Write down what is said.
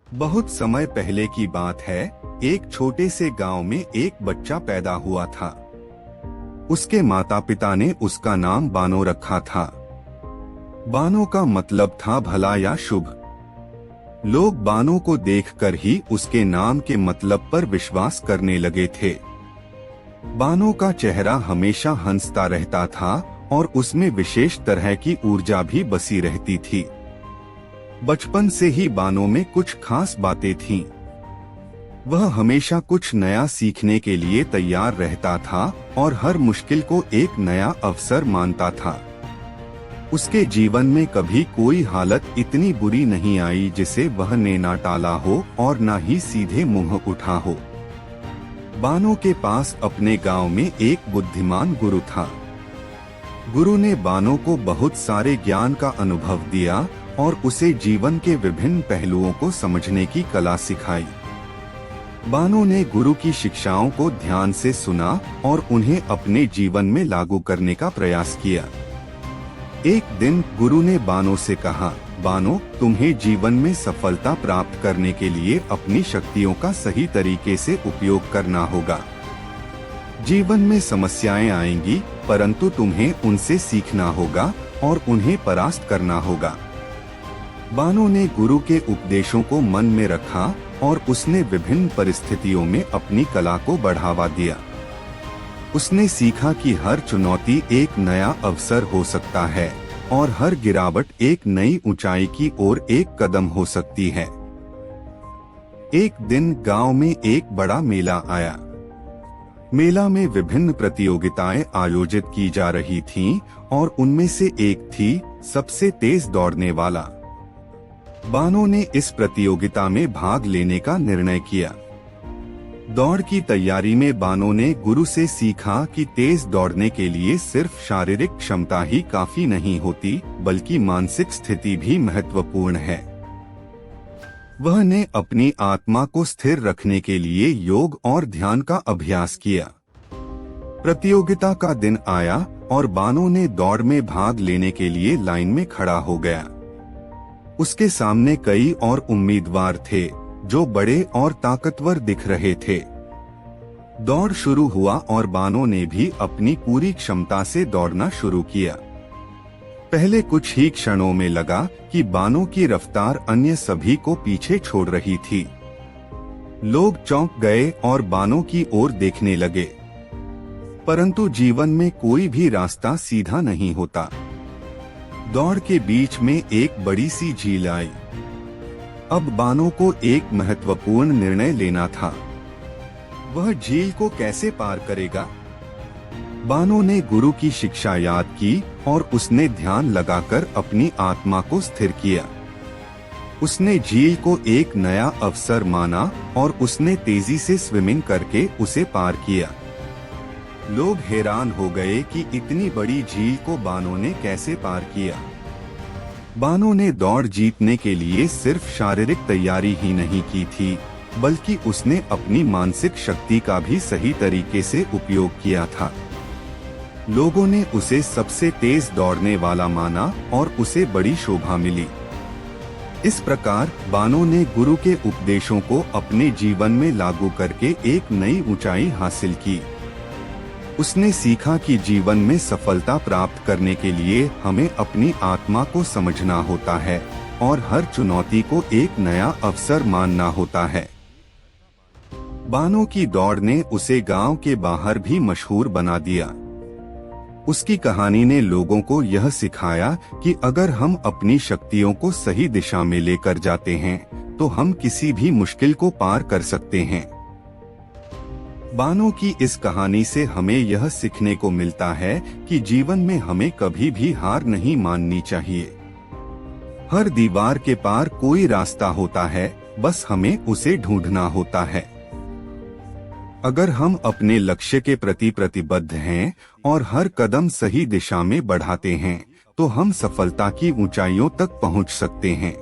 बहुत समय पहले की बात है। एक छोटे से गांव में एक बच्चा पैदा हुआ था। उसके माता पिता ने उसका नाम बानो रखा था। बानो का मतलब था भला या शुभ। लोग बानो को देखकर ही उसके नाम के मतलब पर विश्वास करने लगे थे। बानो का चेहरा हमेशा हंसता रहता था और उसमें विशेष तरह की ऊर्जा भी बसी रहती थी। बचपन से ही बानो में कुछ खास बातें थीं। वह हमेशा कुछ नया सीखने के लिए तैयार रहता था और हर मुश्किल को एक नया अवसर मानता था। उसके जीवन में कभी कोई हालत इतनी बुरी नहीं आई जिसे वह ने ना टाला हो और ना ही सीधे मुंह उठा हो। बानो के पास अपने गांव में एक बुद्धिमान गुरु था। गुरु ने बानो को बहुत सारे ज्ञान का अनुभव दिया और उसे जीवन के विभिन्न पहलुओं को समझने की कला सिखाई। बानो ने गुरु की शिक्षाओं को ध्यान से सुना और उन्हें अपने जीवन में लागू करने का प्रयास किया। एक दिन गुरु ने बानो से कहा, बानो, तुम्हें जीवन में सफलता प्राप्त करने के लिए अपनी शक्तियों का सही तरीके से उपयोग करना होगा। जीवन में समस्याएं आएंगी, परंतु तुम्हें उनसे सीखना होगा और उन्हें परास्त करना होगा। बानो ने गुरु के उपदेशों को मन में रखा और उसने विभिन्न परिस्थितियों में अपनी कला को बढ़ावा दिया। उसने सीखा कि हर चुनौती एक नया अवसर हो सकता है और हर गिरावट एक नई ऊंचाई की ओर एक कदम हो सकती है। एक दिन गांव में एक बड़ा मेला आया। मेला में विभिन्न प्रतियोगिताएं आयोजित की जा रही थीं और उनमें से एक थी सबसे तेज दौड़ने वाला। बानो ने इस प्रतियोगिता में भाग लेने का निर्णय किया। दौड़ की तैयारी में बानो ने गुरु से सीखा कि तेज दौड़ने के लिए सिर्फ शारीरिक क्षमता ही काफी नहीं होती, बल्कि मानसिक स्थिति भी महत्वपूर्ण है। वह ने अपनी आत्मा को स्थिर रखने के लिए योग और ध्यान का अभ्यास किया। प्रतियोगिता का दिन आया और बानो ने दौड़ में भाग लेने के लिए लाइन में खड़ा हो गया। उसके सामने कई और उम्मीदवार थे जो बड़े और ताकतवर दिख रहे थे। दौड़ शुरू हुआ और बानो ने भी अपनी पूरी क्षमता से दौड़ना शुरू किया। पहले कुछ ही क्षणों में लगा कि बानो की रफ्तार अन्य सभी को पीछे छोड़ रही थी। लोग चौंक गए और बानो की ओर देखने लगे। परंतु जीवन में कोई भी रास्ता सीधा नहीं होता। दौड़ के बीच में एक बड़ी सी झील आई। अब बानो को एक महत्वपूर्ण निर्णय लेना था। वह झील को कैसे पार करेगा? बानो ने गुरु की शिक्षा याद की और उसने ध्यान लगाकर अपनी आत्मा को स्थिर किया। उसने झील को एक नया अवसर माना और उसने तेजी से स्विमिंग करके उसे पार किया। लोग हैरान हो गए कि इतनी बड़ी झील को बानो ने कैसे पार किया। बानो ने दौड़ जीतने के लिए सिर्फ शारीरिक तैयारी ही नहीं की थी, बल्कि उसने अपनी मानसिक शक्ति का भी सही तरीके से उपयोग किया था। लोगों ने उसे सबसे तेज दौड़ने वाला माना और उसे बड़ी शोभा मिली। इस प्रकार बानो ने गुरु के उपदेशों को अपने जीवन में लागू करके एक नई ऊंचाई हासिल की। उसने सीखा कि जीवन में सफलता प्राप्त करने के लिए हमें अपनी आत्मा को समझना होता है और हर चुनौती को एक नया अवसर मानना होता है। बानो की दौड़ ने उसे गांव के बाहर भी मशहूर बना दिया। उसकी कहानी ने लोगों को यह सिखाया कि अगर हम अपनी शक्तियों को सही दिशा में लेकर जाते हैं तो हम किसी भी मुश्किल को पार कर सकते हैं। बानो की इस कहानी से हमें यह सीखने को मिलता है कि जीवन में हमें कभी भी हार नहीं माननी चाहिए। हर दीवार के पार कोई रास्ता होता है, बस हमें उसे ढूंढना होता है। अगर हम अपने लक्ष्य के प्रति प्रतिबद्ध हैं और हर कदम सही दिशा में बढ़ाते हैं, तो हम सफलता की ऊंचाइयों तक पहुंच सकते हैं।